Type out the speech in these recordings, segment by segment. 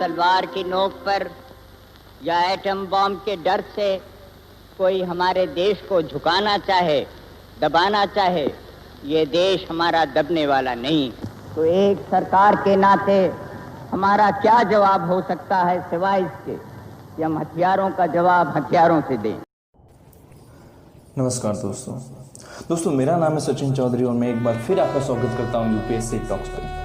तलवार की नोक पर या एटम बॉम्ब के डर से कोई हमारे देश को झुकाना चाहे, दबाना चाहे, ये देश हमारा दबने वाला नहीं। तो एक सरकार के नाते हमारा क्या जवाब हो सकता है सिवाय इसके कि हम हथियारों का जवाब हथियारों से दें। नमस्कार दोस्तों, मेरा नाम है सचिन चौधरी और मैं एक बार फिर आपका स्वागत करता हूं यूपीएससी टॉक्स पे।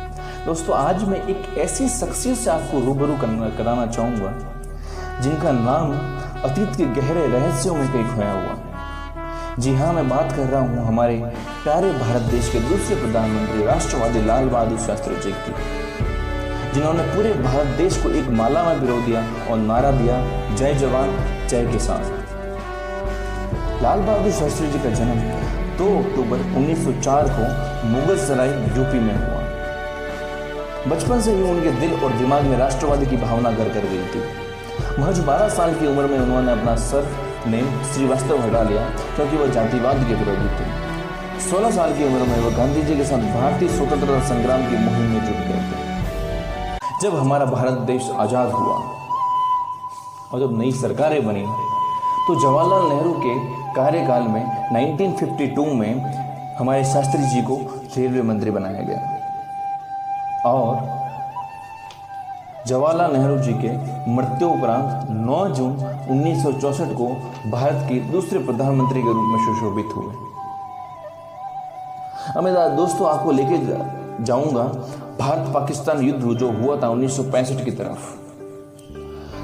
दोस्तों, आज मैं एक ऐसी शख्सियत से आपको रूबरू कराना चाहूँगा जिनका नाम अतीत के गहरे रहस्यों में कहीं खोया हुआ है। जी हाँ, मैं बात कर रहा हूँ हमारे प्यारे भारत देश के दूसरे प्रधानमंत्री राष्ट्रवादी लाल बहादुर शास्त्री जी की, जिन्होंने पूरे भारत देश को एक माला में पिरो दिया और नारा दिया, जय जवान जय किसान। लाल बहादुर शास्त्री जी का जन्म 2 अक्टूबर 1904 को मुगल सराय यूपी में हुआ। बचपन से ही उनके दिल और दिमाग में राष्ट्रवादी की भावना घर कर गई थी। महज 12 साल की उम्र में उन्होंने अपना सर नेम श्रीवास्तव हटा लिया क्योंकि वह जातिवाद के विरोधी थे। 16 साल की उम्र में वह गांधी जी के साथ भारतीय स्वतंत्रता संग्राम की मुहिम में जुट गए थे। जब हमारा भारत देश आजाद हुआ और जब नई सरकारें बनी तो जवाहरलाल नेहरू के कार्यकाल में 1952 में हमारे शास्त्री जी को रेलवे मंत्री बनाया गया और जवाहरलाल नेहरू जी के मृत्यु उपरांत 9 जून 1964 को भारत के दूसरे प्रधानमंत्री के रूप में सुशोभित हुए। अब मैं दोस्तों आपको लेके जाऊंगा भारत पाकिस्तान युद्ध जो हुआ था 1965 की तरफ।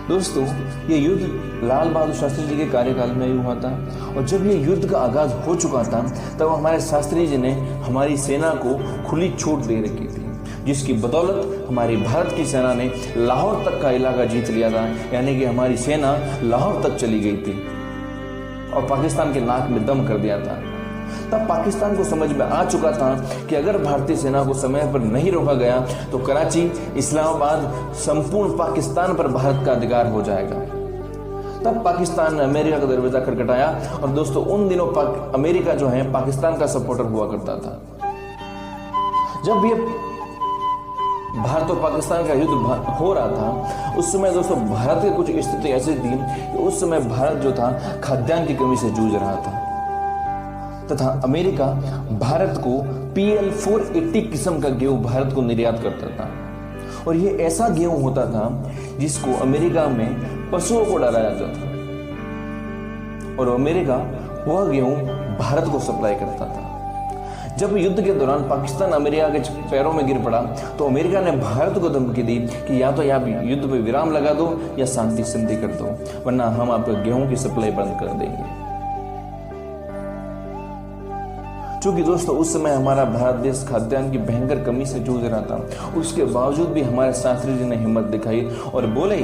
दोस्तों, ये युद्ध लाल बहादुर शास्त्री जी के कार्यकाल में ही हुआ था और जब ये युद्ध का आगाज हो चुका था तब हमारे शास्त्री जी ने हमारी सेना को खुली छूट दे रखी थी, जिसकी बदौलत हमारी भारत की सेना ने लाहौर तक का इलाका जीत लिया था। यानी कि हमारी सेना लाहौर तक चली गई थी और पाकिस्तान के नाक में दम कर दिया था। तब पाकिस्तान को समझ में आ चुका था कि अगर भारतीय सेना को समय पर नहीं रोका गया तो कराची, इस्लामाबाद, संपूर्ण पाकिस्तान पर भारत का अधिकार हो जाएगा। तब पाकिस्तान ने अमेरिका का दरवाजा खटखटाया और दोस्तों उन दिनों अमेरिका जो है पाकिस्तान का सपोर्टर हुआ करता था। जब ये भारत और पाकिस्तान का युद्ध हो रहा था उस समय दोस्तों भारत की कुछ स्थिति ऐसी थी कि उस समय भारत जो था खाद्यान्न की कमी से जूझ रहा था तथा अमेरिका भारत को PL 480 किस्म का गेहूं भारत को निर्यात करता था और ये ऐसा गेहूं होता था जिसको अमेरिका में पशुओं को डाला जाता था और अमेरिका वह गेहूं भारत को सप्लाई करता था। जब युद्ध के दौरान पाकिस्तान अमेरिका के पैरों में गिर पड़ा तो अमेरिका ने भारत को धमकी दी कि या तो आप युद्ध में विराम लगा दो या शांति संधि कर दो, वरना हम आपके गेहूं की सप्लाई बंद कर देंगे। चूंकि दोस्तों उस समय हमारा भारत देश खाद्यान्न की भयंकर कमी से जूझ रहा था, उसके बावजूद भी हमारे शास्त्री जी ने हिम्मत दिखाई और बोले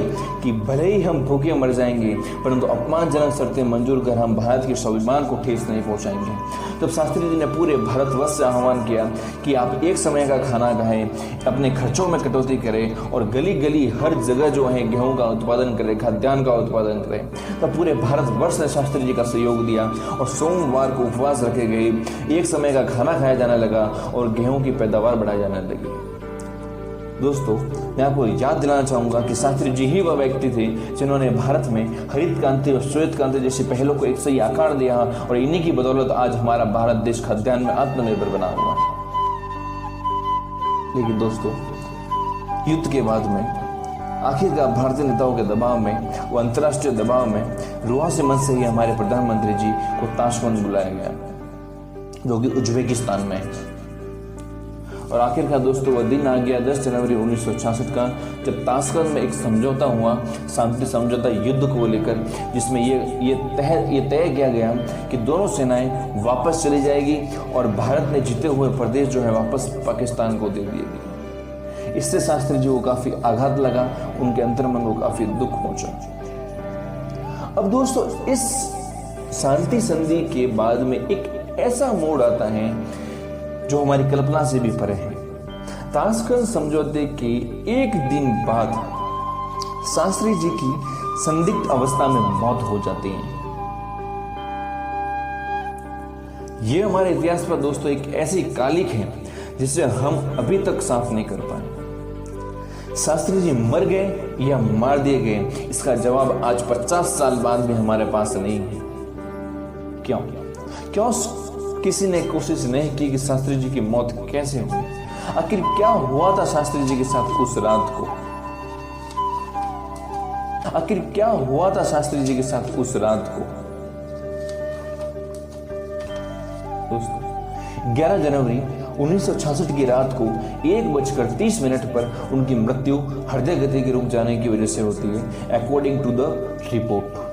कि भले ही हम भूखे मर जाएंगे परंतु अपमानजनक शर्तें मंजूर कर हम भारत के स्वाभिमान को ठेस नहीं पहुंचाएंगे। तब शास्त्री जी ने पूरे भारतवर्ष से आह्वान किया कि आप एक समय का खाना खाएं, अपने खर्चों में कटौती करें और गली गली हर जगह जो है गेहूं का उत्पादन करें, खाद्यान्न का उत्पादन करें। तब पूरे भारतवर्ष ने शास्त्री जी का सहयोग दिया और सोमवार को उपवास रखे गए, एक समय का खाना खाया जाने लगा और गेहूं की पैदावार बढ़ाई जाने लगी। दोस्तों, मैं आपको याद दिलाना चाहूंगा कि शास्त्री जी ही वह व्यक्ति थे जिन्होंने भारत में हरित क्रांति और श्वेत क्रांति जैसी पहलों को एक सही आकार दिया और इन्हीं की बदौलत आज हमारा भारत देश खाद्यान्न में आत्मनिर्भर बना हुआ है। लेकिन दोस्तों, युद्ध के बाद में आखिरकार भारतीय नेताओं के दबाव में व अंतर्राष्ट्रीय दबाव में रुआसी मंच से ही हमारे प्रधानमंत्री जी को ताशकंद बुलाया गया जो कि उज्बेकिस्तान में है। और आखिरकार दोस्तों वह दिन आ गया 10 जनवरी 1966 का जब ताशकंद में एक समझौता हुआ, शांति समझौता युद्ध को लेकर, जिसमें ये तय किया गया कि दोनों सेनाएं वापस चली जाएगी और भारत ने जीते हुए प्रदेश जो है वापस पाकिस्तान को दे दिएगी। इससे शास्त्री जी को काफी आघात लगा, उनके अंतर्मन को काफी दुख पहुंचा। अब दोस्तों इस शांति संधि के बाद में एक ऐसा मोड़ आता है जो हमारी कल्पना से भी परे है। ताशकंद समझौते के एक दिन बाद शास्त्री जी की संदिग्ध अवस्था में मौत हो जाती है। ये हमारे इतिहास पर दोस्तों एक ऐसी कालिक है जिसे हम अभी तक साफ नहीं कर पाए। शास्त्री जी मर गए या मार दिए गए, इसका जवाब आज 50 साल बाद भी हमारे पास नहीं है। क्यों किसी ने कोशिश नहीं की कि शास्त्री जी की मौत कैसे हुई? आखिर क्या हुआ था शास्त्री जी के साथ उस रात को? आखिर क्या हुआ था शास्त्री जी के साथ उस रात को? दोस्तों, 11 जनवरी 1966 की रात को 1:30 पर उनकी मृत्यु हृदय गति के रुक जाने की वजह से होती है, अकॉर्डिंग टू द रिपोर्ट।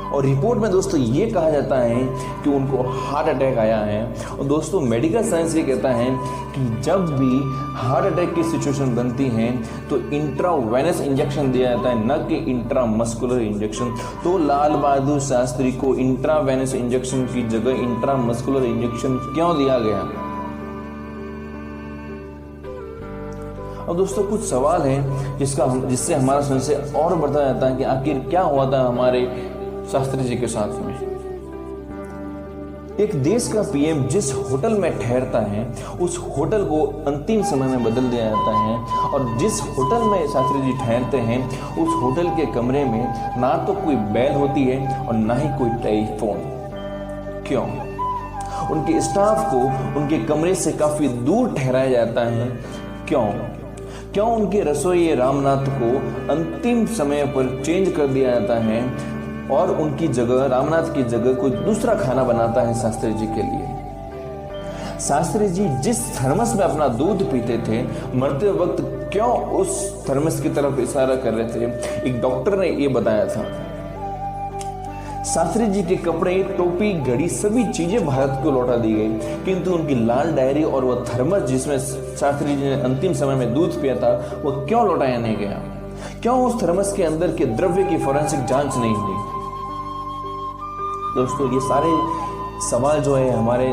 और रिपोर्ट में दोस्तों ये कहा जाता है कि उनको हार्ट अटैक आया है। और दोस्तों, मेडिकल साइंस ये कहता है कि जब भी हार्ट अटैक की सिचुएशन बनती है तो इंट्रावेनस इंजेक्शन दिया जाता है, न कि इंट्रामस्कुलर इंजेक्शन। तो लाल बहादुर शास्त्री को इंट्रावेनस इंजेक्शन की जगह इंट्रामस्कुलर इंजेक्शन क्यों दिया गया? और दोस्तों, कुछ सवाल है जिससे हमारा संशय और बढ़ता जाता है कि आखिर क्या हुआ था हमारे शास्त्री जी के साथ में। एक देश का पीएम जिस होटल में ठहरता है उस होटल को अंतिम समय में बदल दिया जाता है, और जिस होटल में शास्त्री जी ठहरते हैं उस होटल के कमरे में ना तो कोई बेल होती है और ना ही कोई टेलीफोन। क्यों? उनके स्टाफ को उनके कमरे से काफी दूर ठहराया जाता है। क्यों उनके रसोई रामनाथ को अंतिम समय पर चेंज कर दिया जाता है और उनकी जगह, रामनाथ की जगह कोई दूसरा खाना बनाता है शास्त्री जी के लिए? शास्त्री जी जिस थर्मस में अपना दूध पीते थे, मरते वक्त क्यों उस थर्मस की तरफ इशारा कर रहे थे? एक डॉक्टर ने ये बताया था। शास्त्री जी के कपड़े, टोपी, घड़ी, सभी चीजें भारत को लौटा दी गई, किंतु उनकी लाल डायरी और वह थर्मस जिसमें शास्त्री जी ने अंतिम समय में दूध पिया था, वह क्यों लौटाया नहीं गया? क्यों उस थर्मस के अंदर के द्रव्य की फोरेंसिक जांच नहीं हुई? दोस्तों, ये सारे सवाल जो है हमारे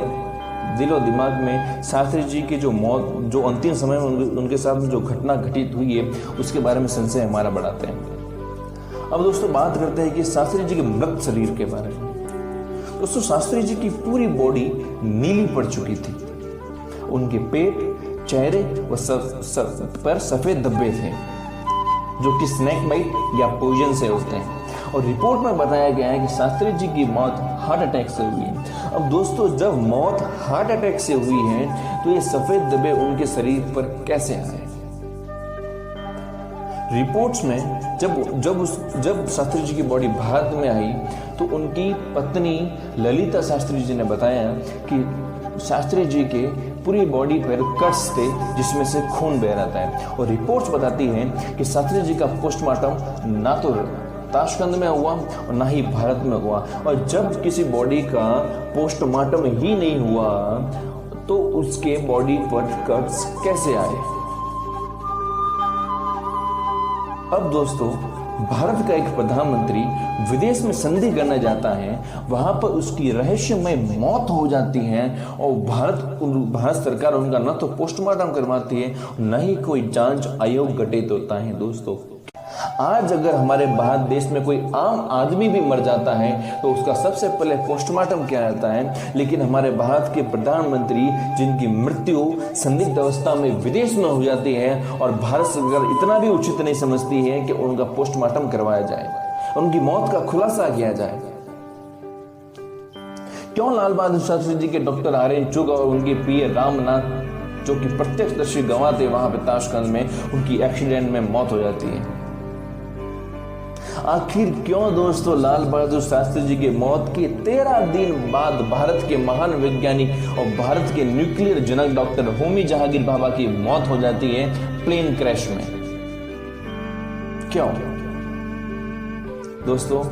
दिलो दिमाग में शास्त्री जी की जो मौत, जो अंतिम समय में उनके साथ में जो घटना घटित हुई है, उसके बारे में संशय हमारा बढ़ाते हैं। अब दोस्तों, बात करते हैं कि शास्त्री जी के मृत शरीर के बारे में। दोस्तों, शास्त्री जी की पूरी बॉडी नीली पड़ चुकी थी। उनके पेट, चेहरे व सब पर सफेद धब्बे थे, जो कि स्नेक बाइट या पॉइजन से होते हैं। और रिपोर्ट में बताया गया है कि शास्त्री जी की मौत हार्ट अटैक से हुई है। अब दोस्तों, जब मौत हार्ट अटैक से हुई है तो ये सफेद धब्बे उनके शरीर पर कैसे आए? रिपोर्ट्स में जब शास्त्री जी की बॉडी भारत में आई तो उनकी पत्नी ललिता शास्त्री जी ने बताया कि शास्त्री जी के पूरी बॉडी पर कट्स थे जिसमें से खून बह रहा था। और रिपोर्ट्स बताती हैं कि शास्त्री जी का पोस्टमार्टम ना तो ताशकंद में हुआ और ना ही भारत में हुआ। और जब किसी बॉडी का पोस्टमार्टम ही नहीं हुआ तो उसके बॉडी पर कट्स कैसे आए? अब दोस्तों, भारत का एक प्रधानमंत्री विदेश में संधि करने जाता है, वहां पर उसकी रहस्यमय मौत हो जाती है और भारत सरकार उनका न तो पोस्टमार्टम करवाती है, न ही कोई जांच आयोग गठित होता है। दोस्तों, आज अगर हमारे भारत देश में कोई आम आदमी भी मर जाता है तो उसका सबसे पहले पोस्टमार्टम किया जाता है, लेकिन हमारे भारत के प्रधानमंत्री जिनकी मृत्यु संदिग्ध अवस्था में विदेश में हो जाती है और भारत सरकार इतना भी उचित नहीं समझती है कि उनका पोस्टमार्टम करवाया जाए, उनकी मौत का खुलासा किया जाए। क्यों लाल बहादुर शास्त्री जी के डॉक्टर आर्यन चुग और उनके पीए रामनाथ, जो कि प्रत्यक्षदर्शी गवाह थे वहां पे ताशकंद में, उनकी एक्सीडेंट में मौत हो जाती है? आखिर क्यों दोस्तों लाल बहादुर शास्त्री जी की मौत के 13 दिन बाद भारत के महान वैज्ञानिक और भारत के न्यूक्लियर जनक डॉक्टर होमी जहांगीर भाभा की मौत हो जाती है प्लेन क्रैश में? क्यों? दोस्तों,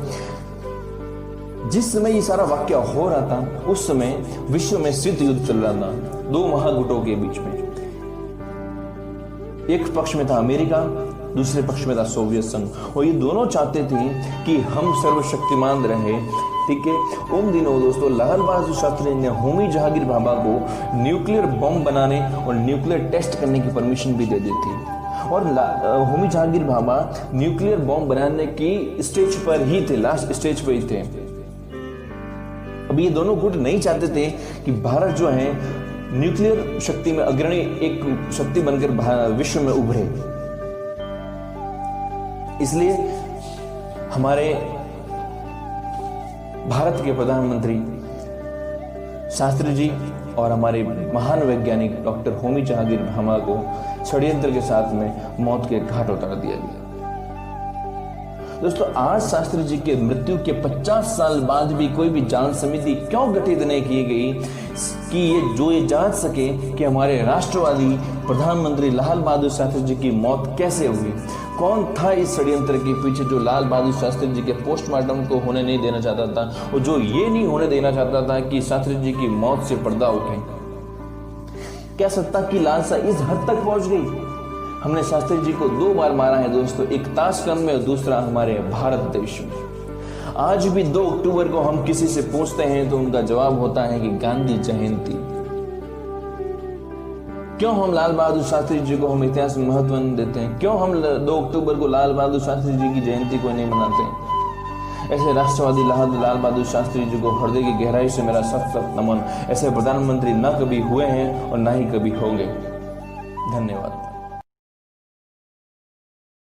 जिस समय ये सारा वाक्य हो रहा था उस समय विश्व में शीत युद्ध चल रहा था, दो महागुटों के बीच में। एक पक्ष में था अमेरिका, दूसरे पक्ष में था सोवियत संघ, और ये दोनों चाहते थे कि हम सर्वशक्तिमान रहे। ठीक है, उन दिनों दोस्तों लाल बहादुर शास्त्री ने होमी जहांगीर भाभा को न्यूक्लियर बम बनाने और न्यूक्लियर टेस्ट करने की परमिशन भी दे दी थी। और होमी जहांगीर भाभा न्यूक्लियर बम बनाने की स्टेज पर ही थे, लास्ट स्टेज पर ही थे। अब ये दोनों गुट नहीं चाहते थे कि भारत जो है न्यूक्लियर शक्ति में अग्रणी एक शक्ति बनकर विश्व में उभरे। इसलिए हमारे भारत के प्रधानमंत्री शास्त्री जी और हमारे महान वैज्ञानिक डॉक्टर होमी जहांगीर भाभा को षड्यंत्र के साथ में मौत के घाट उतार दिया गया। दोस्तों, आज शास्त्री जी के मृत्यु के 50 साल बाद भी कोई भी जांच समिति क्यों गठित नहीं की गई कि ये जांच सके कि हमारे राष्ट्रवादी प्रधानमंत्री लाल बहादुर शास्त्री जी की मौत कैसे हुई, कौन था इस षड्यंत्र के पीछे जो लाल बहादुर शास्त्री जी के पोस्टमार्टम को होने नहीं देना चाहता था और जो ये नहीं होने देना चाहता था कि शास्त्री जी की मौत से पर्दा उठे। क्या सत्ता की लालसा इस हद तक पहुंच गई? हमने शास्त्री जी को 2 बार मारा है दोस्तों, एक ताशकंद में और दूसरा हमारे भारत देश में। आज भी 2 अक्टूबर को हम किसी से पूछते हैं तो उनका जवाब होता है कि गांधी जयंती। क्यों हम लाल बहादुर शास्त्री जी को हम इतिहास में महत्व नहीं देते हैं? क्यों हम 2 अक्टूबर को लाल बहादुर शास्त्री जी की जयंती को नहीं मनाते हैं? ऐसे राष्ट्रवादी लाल बहादुर शास्त्री जी को हृदय की गहराई से मेरा सख्त नमन। ऐसे प्रधानमंत्री न कभी हुए हैं और न ही कभी होंगे। धन्यवाद।